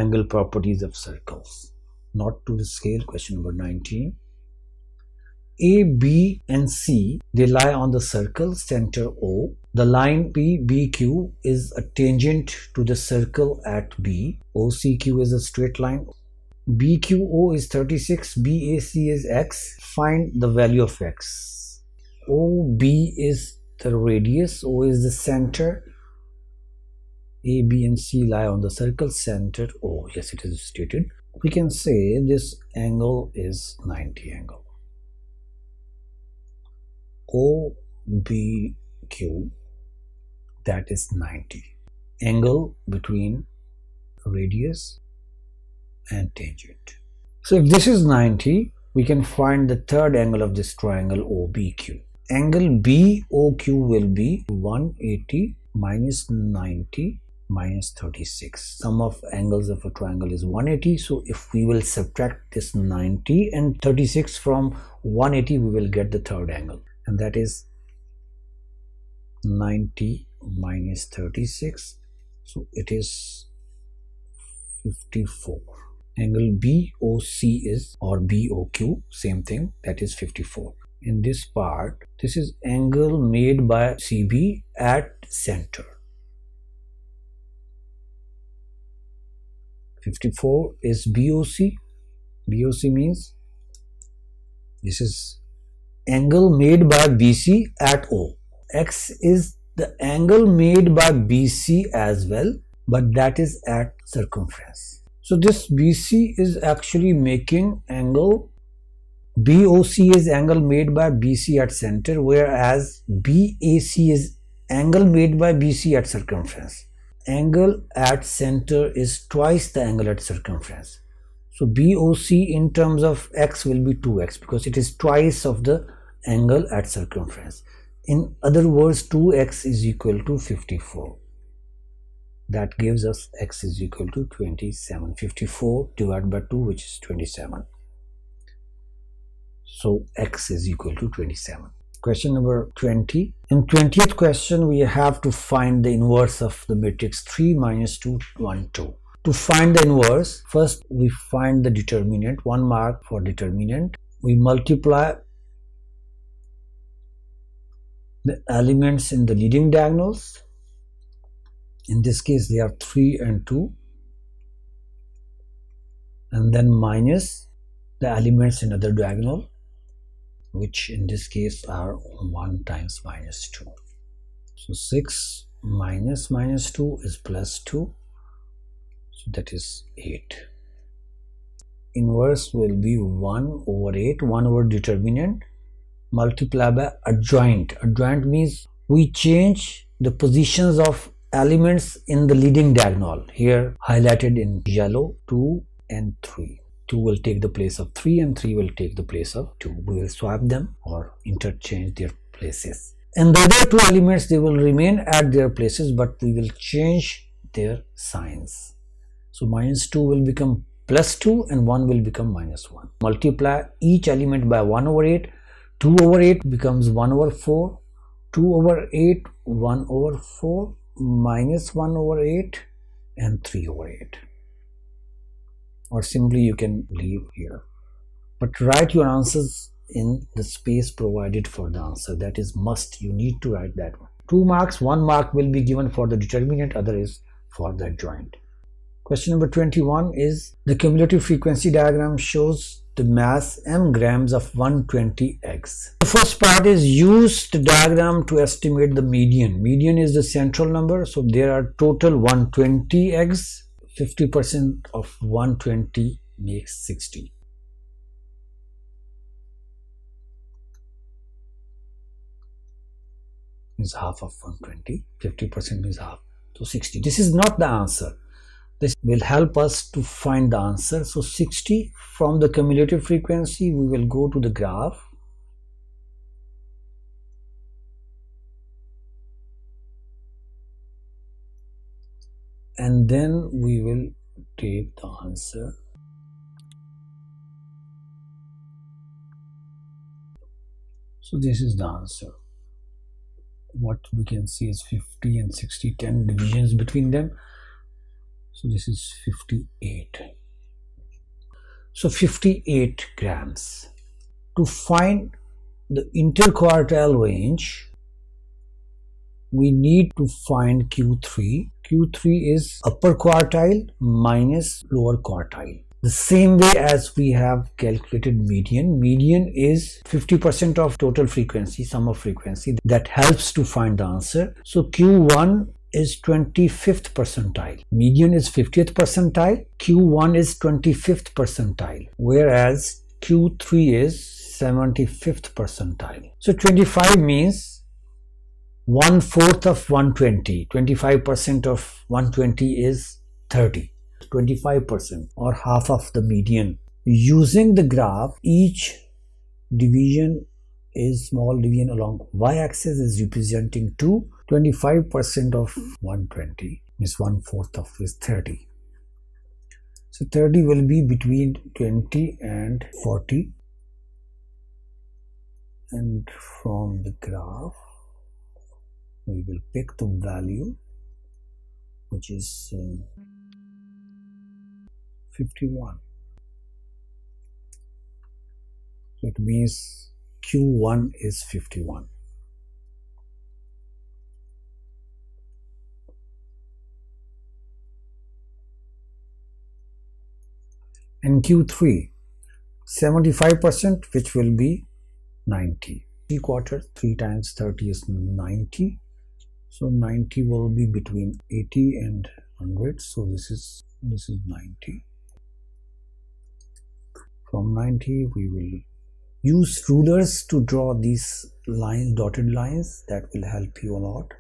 angle properties of circles. Not to the scale. Question number 19. A, B and C, they lie on the circle center O. The line PBQ is a tangent to the circle at B. OCQ is a straight line. BQO is 36, BAC is X. Find the value of X. OB is the radius, O is the center. A, B and C lie on the circle center O. Yes, it is stated. We can say this angle is 90 angle. OBQ, that is 90. Angle between radius and tangent. So if this is 90, we can find the third angle of this triangle OBQ. Angle BOQ will be 180 minus 90 minus 36. Sum of angles of a triangle is 180. So if we will subtract this 90 and 36 from 180, we will get the third angle. And that is 90 minus 36. So it is 54. Angle BOC is, or BOQ, same thing, that is 54. In this part, this is angle made by CB at center. 54 is BOC. BOC means this is angle made by BC at O. X is the angle made by BC as well, but that is at circumference. So this BC is actually making angle, BOC is angle made by BC at center, whereas BAC is angle made by BC at circumference. Angle at center is twice the angle at circumference. So BOC in terms of X will be 2x because it is twice of the angle at circumference. In other words, 2x is equal to 54. That gives us x is equal to 27. 54 divided by 2, which is 27. So x is equal to 27. Question number 20. In 20th question, we have to find the inverse of the matrix 3 minus 2, 1, 2. To find the inverse, first we find the determinant, 1 mark for determinant. We multiply the elements in the leading diagonals. In this case, they are 3 and 2. And then minus the elements in other diagonal, which in this case are 1 times minus 2. So 6 minus minus 2 is plus 2. So that is 8. Inverse will be 1 over 8, 1 over determinant, multiplied by adjoint. Adjoint means we change the positions of elements in the leading diagonal. Here highlighted in yellow, 2 and 3. 2 will take the place of 3 and 3 will take the place of 2. We will swap them or interchange their places. And the other two elements, they will remain at their places, but we will change their signs. So minus 2 will become plus 2 and 1 will become minus 1. Multiply each element by 1 over 8. 2 over 8 becomes 1 over 4. 2 over 8, 1 over 4, minus 1 over 8 and 3 over 8. Or simply you can leave here. But write your answers in the space provided for the answer. That is must. You need to write that one. 2 marks, 1 mark will be given for the determinant, other is for the adjoint. Question number 21 is the cumulative frequency diagram shows the mass m grams of 120 eggs. The first part is use the diagram to estimate the median. Median is the central number, so there are total 120 eggs. 50% of 120 makes 60. Is half of 120. 50% is half. So 60. This is not the answer. This will help us to find the answer. So 60 from the cumulative frequency, we will go to the graph. And then we will take the answer. So this is the answer. What we can see is 50 and 60, 10 divisions between them. So this is 58. So 58 grams. To find the interquartile range, we need to find Q3. Q3 is upper quartile minus lower quartile. The same way as we have calculated median. Median is 50% of total frequency, sum of frequency. That helps to find the answer. So Q1 is 25th percentile. Median is 50th percentile. Q1 is 25th percentile. Whereas Q3 is 75th percentile. So 25 means 1/4 of 120. 25% of 120 is 30. 25% or half of the median. Using the graph, each division is small division along y-axis is representing 2. 25% of 120 is 1/4 of is 30. So 30 will be between 20 and 40. And from the graph, we will pick the value, which is 51. So it means Q1 is 51. And Q3, 75%, which will be 90. 3/4, 3 times 30 is 90. So 90 will be between 80 and 100. So this is 90. From 90, we will use rulers to draw these lines, dotted lines. That will help you a lot.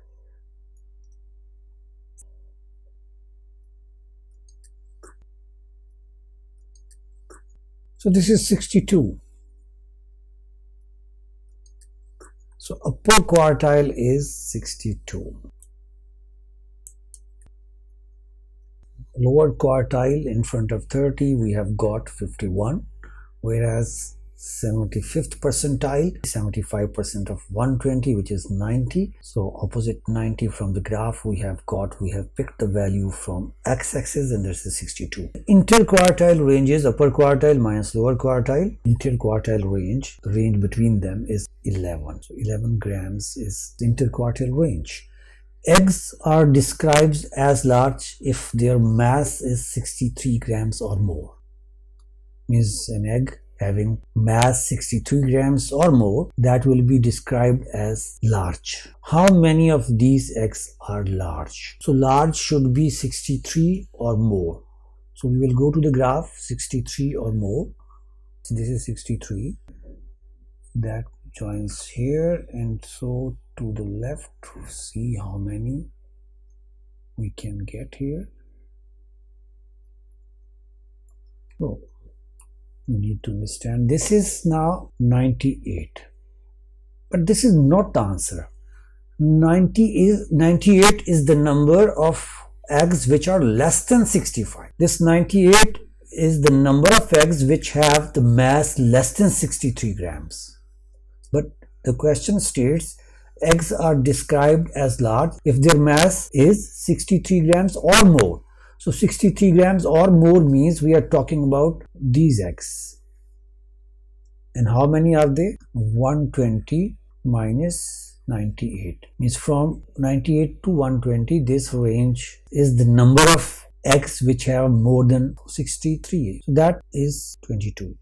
So this is 62. So upper quartile is 62. Lower quartile in front of 30, we have got 51. Whereas 75th percentile, 75% of 120, which is 90. So opposite 90 from the graph, we have picked the value from x-axis, and this is 62. Interquartile ranges, upper quartile minus lower quartile. Interquartile range, the range between them is 11. So 11 grams is the interquartile range. Eggs are described as large if their mass is 63 grams or more. Means an egg having mass 63 grams or more, that will be described as large. How many of these eggs are large? So large should be 63 or more. So we will go to the graph, 63 or more. So this is 63. That joins here, and so to the left, see how many we can get here. So you need to understand this is now 98, but this is not the answer. 98 is the number of eggs which are less than 65. This 98 is the number of eggs which have the mass less than 63 grams. But the question states eggs are described as large if their mass is 63 grams or more. So 63 grams or more means we are talking about these eggs. And how many are they? 120 minus 98. Means from 98 to 120, this range is the number of eggs which have more than 63. So that is 22.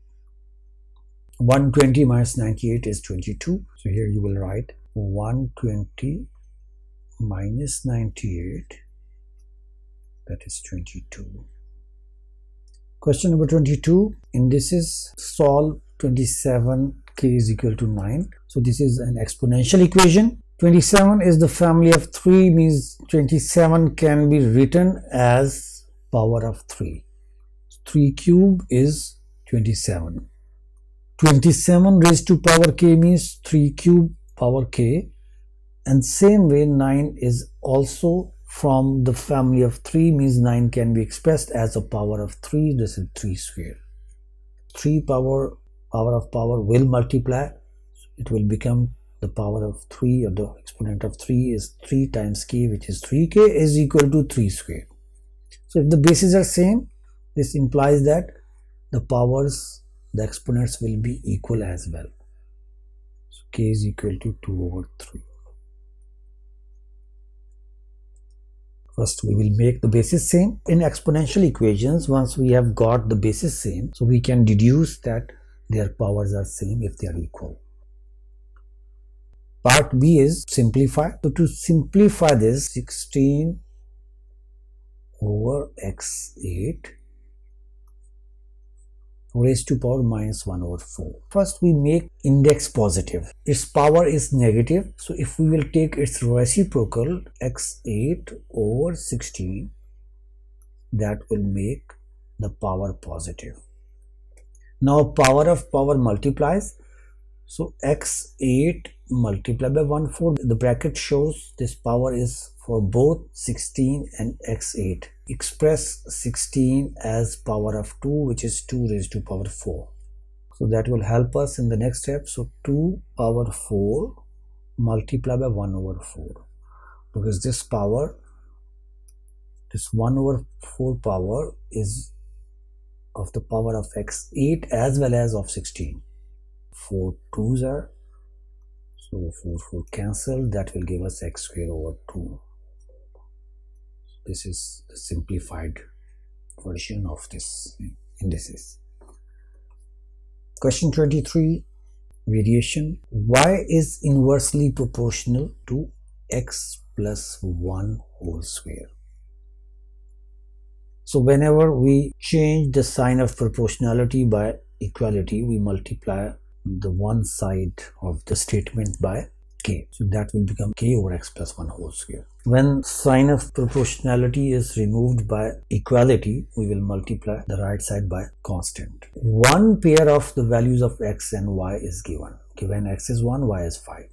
120 minus 98 is 22. So here you will write 120 minus 98. That is 22. Question number 22. Indices. Solve 27k is equal to 9. So this is an exponential equation. 27 is the family of 3, means 27 can be written as power of 3. 3 cube is 27. 27 raised to power k means 3 cube power k. And same way 9 is also from the family of 3, means 9 can be expressed as a power of 3. This is 3 square. 3 power of power will multiply. It will become the power of 3, or the exponent of 3 is 3 times k, which is 3k is equal to 3 square. So if the bases are same, this implies that the powers, the exponents will be equal as well. So k is equal to 2 over 3. First we will make the bases same. In exponential equations, once we have got the bases same, so we can deduce that their powers are same if they are equal. Part B is simplify. So to simplify this, 16 over x8 raised to power minus 1 over 4. First we make index positive. Its power is negative. So if we will take its reciprocal, x8 over 16, that will make the power positive. Now power of power multiplies. So x8 multiplied by 1 4. The bracket shows this power is for both 16 and x8. Express 16 as power of 2, which is 2 raised to power 4. So that will help us in the next step. So 2 power 4 multiplied by 1 over 4, because this power, this 1 over 4 power is of the power of x8 as well as of 16. 4 2s are, so 4 4 cancel, that will give us x square over 2. This is the simplified version of this indices. Question 23, variation. Y is inversely proportional to x plus 1 whole square. So whenever we change the sign of proportionality by equality, we multiply the one side of the statement by k. So that will become k over x plus 1 whole square. When sign of proportionality is removed by equality, we will multiply the right side by constant. One pair of the values of x and y is given. Given x is 1, y is 5.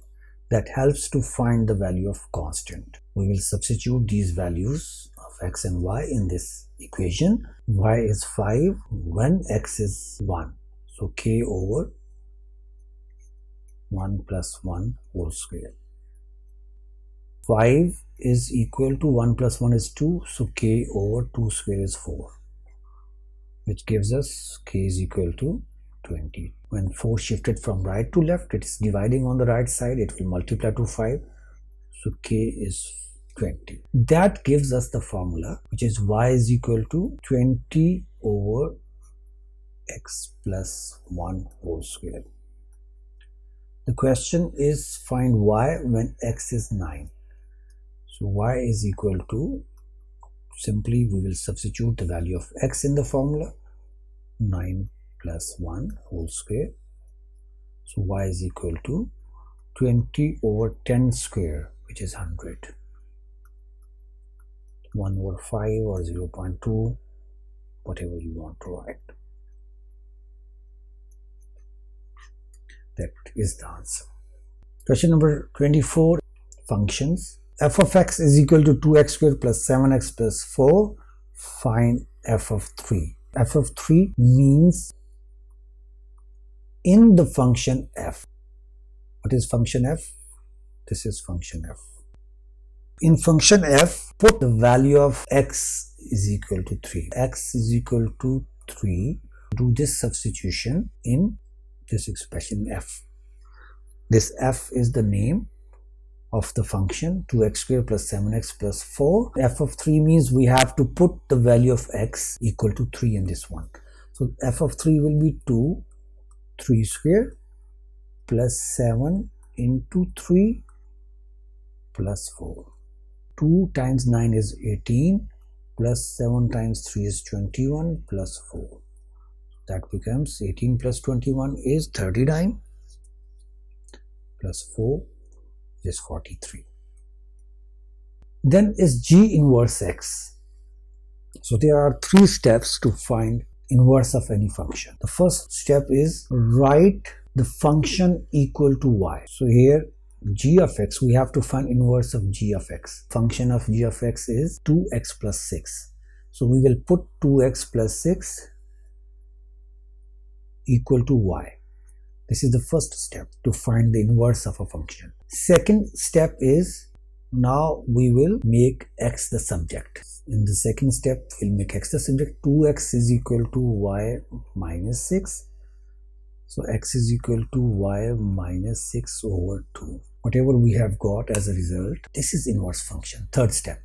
That helps to find the value of constant. We will substitute these values of x and y in this equation. Y is 5 when x is 1. So k over 1 plus 1 whole square. 5 is equal to 1 plus 1 is 2, so k over 2 square is 4, which gives us k is equal to 20. When 4 shifted from right to left, it is dividing on the right side, it will multiply to 5, so k is 20. That gives us the formula, which is y is equal to 20 over x plus 1 whole square. The question is find y when x is 9. So y is equal to, simply we will substitute the value of x in the formula, 9 plus 1 whole square. So y is equal to 20 over 10 square, which is 100. 1 over 5 or 0.2, whatever you want to write. That is the answer. Question number 24, functions. F of x is equal to 2x squared plus 7x plus 4. Find f of 3. F of 3 means in the function f. What is function f? This is function f. In function f, put the value of x is equal to 3. X is equal to 3. Do this substitution in this expression f. This f is the name of the function 2x squared plus 7x plus 4. F of 3 means we have to put the value of x equal to 3 in this one. So f of 3 will be 2, 3 squared plus 7 into 3 plus 4. 2 times 9 is 18 plus 7 times 3 is 21 plus 4. That becomes 18 plus 21 is 39 plus 4 is 43. Then is G inverse x. So there are 3 steps to find inverse of any function. The first step is write the function equal to y. So here g of x, we have to find inverse of g of x. Function of g of x is 2x plus 6. So we will put 2x plus 6 equal to y. This is the first step to find the inverse of a function. Second step is, now we will make x the subject. In the second step, we'll make x the subject. 2x is equal to y minus 6. So x is equal to y minus 6 over 2. Whatever we have got as a result, this is inverse function. Third step.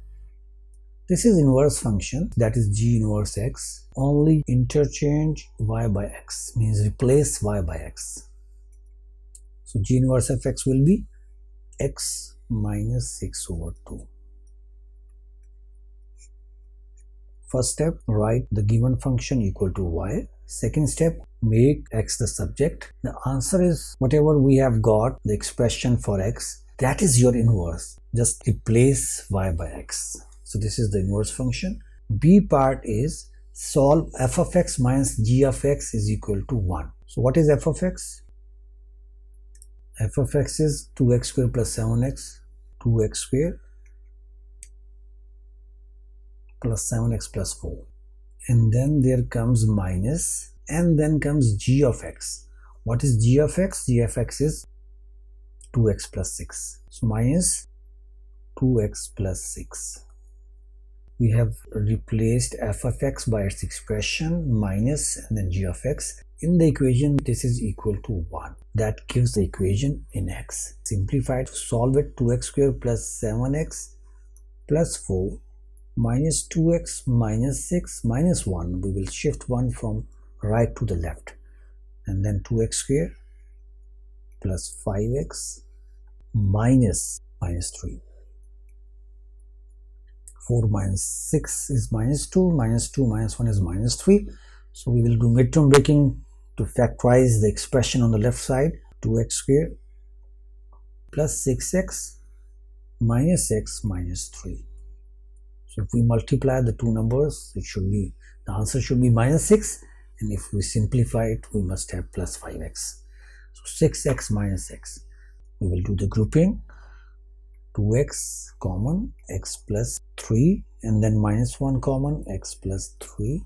This is inverse function, that is g inverse x. Only interchange y by x, means replace y by x. So g inverse of x will be x minus 6 over 2. First step, write the given function equal to y. Second step, make x the subject. The answer is whatever we have got, the expression for x, that is your inverse. Just replace y by x. So this is the inverse function. B part is solve f of x minus g of x is equal to 1. So what is f of x? F of x is 2x square plus 7x, 2x square plus 7x plus 4. And then there comes minus, and then comes g of x. What is g of x? G of x is 2x plus 6. So minus 2x plus 6. We have replaced f of x by its expression minus and then g of x. In the equation, this is equal to 1. That gives the equation in x. Simplified, solve it. 2x square plus 7x plus 4 minus 2x minus 6 minus 1. We will shift 1 from right to the left. And then 2x square plus 5x minus 3. 4 minus 6 is minus 2, minus 2 minus 1 is minus 3. So we will do midterm breaking to factorize the expression on the left side. 2x square plus 6x minus x minus 3. So if we multiply the two numbers, the answer should be minus 6, and if we simplify it, we must have plus 5x. So 6x minus x. We will do the grouping. 2x common, x plus 3, and then minus 1 common, x plus 3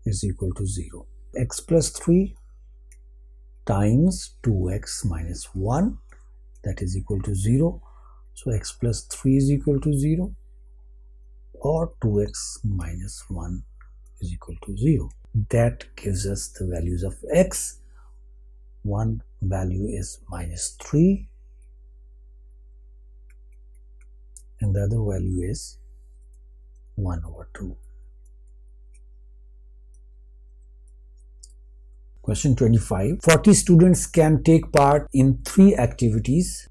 is equal to 0. X plus 3 times 2x minus 1, that is equal to 0. So x plus 3 is equal to 0, or 2x minus 1 is equal to 0. That gives us the values of x. One value is minus 3, and the other value is 1 over 2. Question 25. 40 students can take part in 3 activities: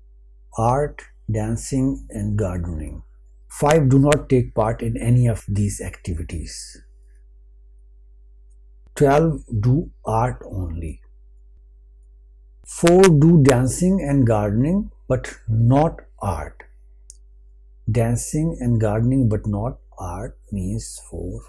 art, dancing, and gardening. 5 do not take part in any of these activities. 12 do art only. 4 do dancing and gardening but not art. Dancing and gardening but not art means 4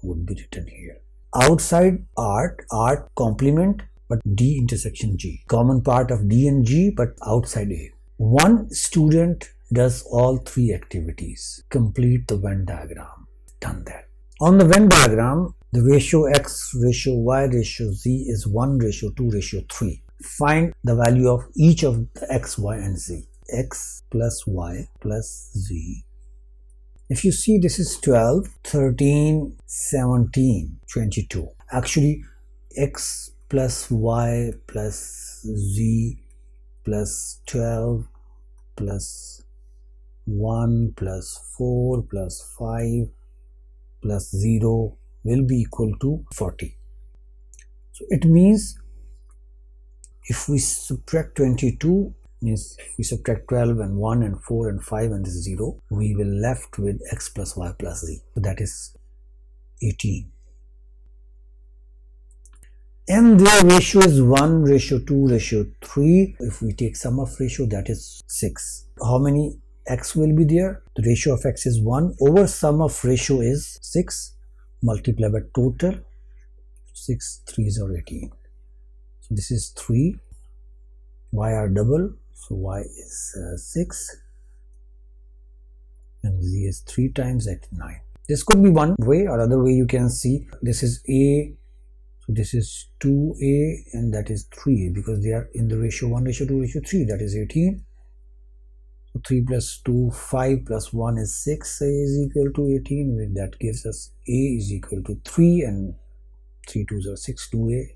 would be written here. Outside art, art complement but D intersection G. Common part of D and G but outside A. One student does all 3 activities. Complete the Venn diagram. Done that. On the Venn diagram, the ratio x, ratio y, ratio z is 1, ratio 2, ratio 3. Find the value of each of the x, y, and z. X plus y plus z. If you see, this is 12, 13, 17, 22. Actually, x plus y plus z plus 12 plus 1 plus 4 plus 5 plus 0 will be equal to 40. So it means if we subtract 22, means if we subtract 12 and 1 and 4 and 5 and this is 0, we will left with x plus y plus z. So that is 18. And their ratio is 1, ratio 2, ratio 3. If we take sum of ratio, that is 6. How many x will be there? The ratio of x is 1 over sum of ratio is 6. Multiply by total. 6 3s are 18. So this is 3. Y are double. So y is 6. And z is 3 times x 9. This could be one way, or other way you can see. This is A. So this is 2a and that is 3a because they are in the ratio 1, ratio 2, ratio 3, that is 18. So 3 plus 2, 5 plus 1 is 6, A is equal to 18, that gives us A is equal to 3 and 3 2s are 6, 2A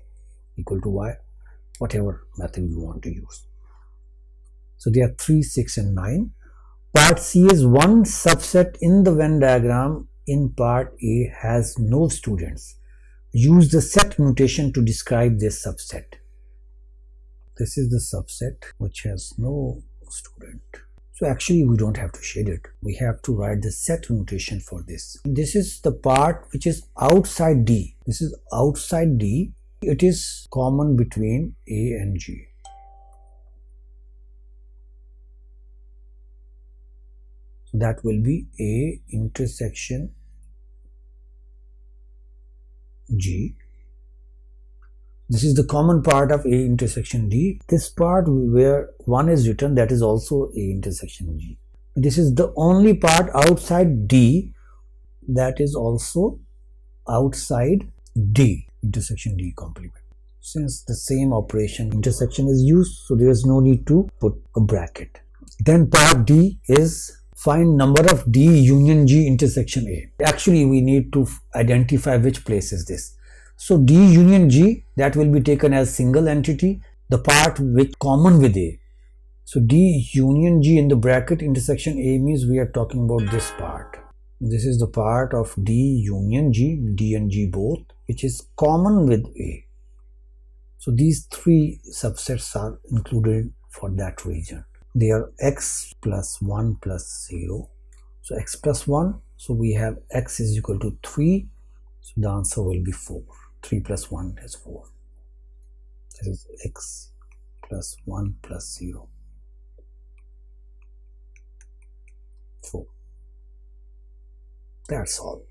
equal to Y, whatever method you want to use. So they are 3, 6 and 9. Part C is one subset in the Venn diagram in part A has no students. Use the set notation to describe this subset. This is the subset which has no student. So actually we don't have to shade it. We have to write the set notation for this. This is the part which is outside D. This is outside D. It is common between A and G. So that will be A intersection G. This is the common part of A intersection D. This part where 1 is written, that is also A intersection G. This is the only part outside D that is also outside D, intersection D complement. Since the same operation intersection is used, so there is no need to put a bracket. Then part D is find number of D union G intersection A. Actually, we need to identify which place is this. So D union G, that will be taken as single entity, the part which common with A. So D union G in the bracket intersection A means we are talking about this part. This is the part of D union G, D and G both, which is common with A. So these three subsets are included for that region. They are x plus 1 plus 0. So x plus 1, so we have x is equal to 3. So the answer will be 4. 3 plus 1 is 4. This is x plus 1 plus 0. 4. That's all.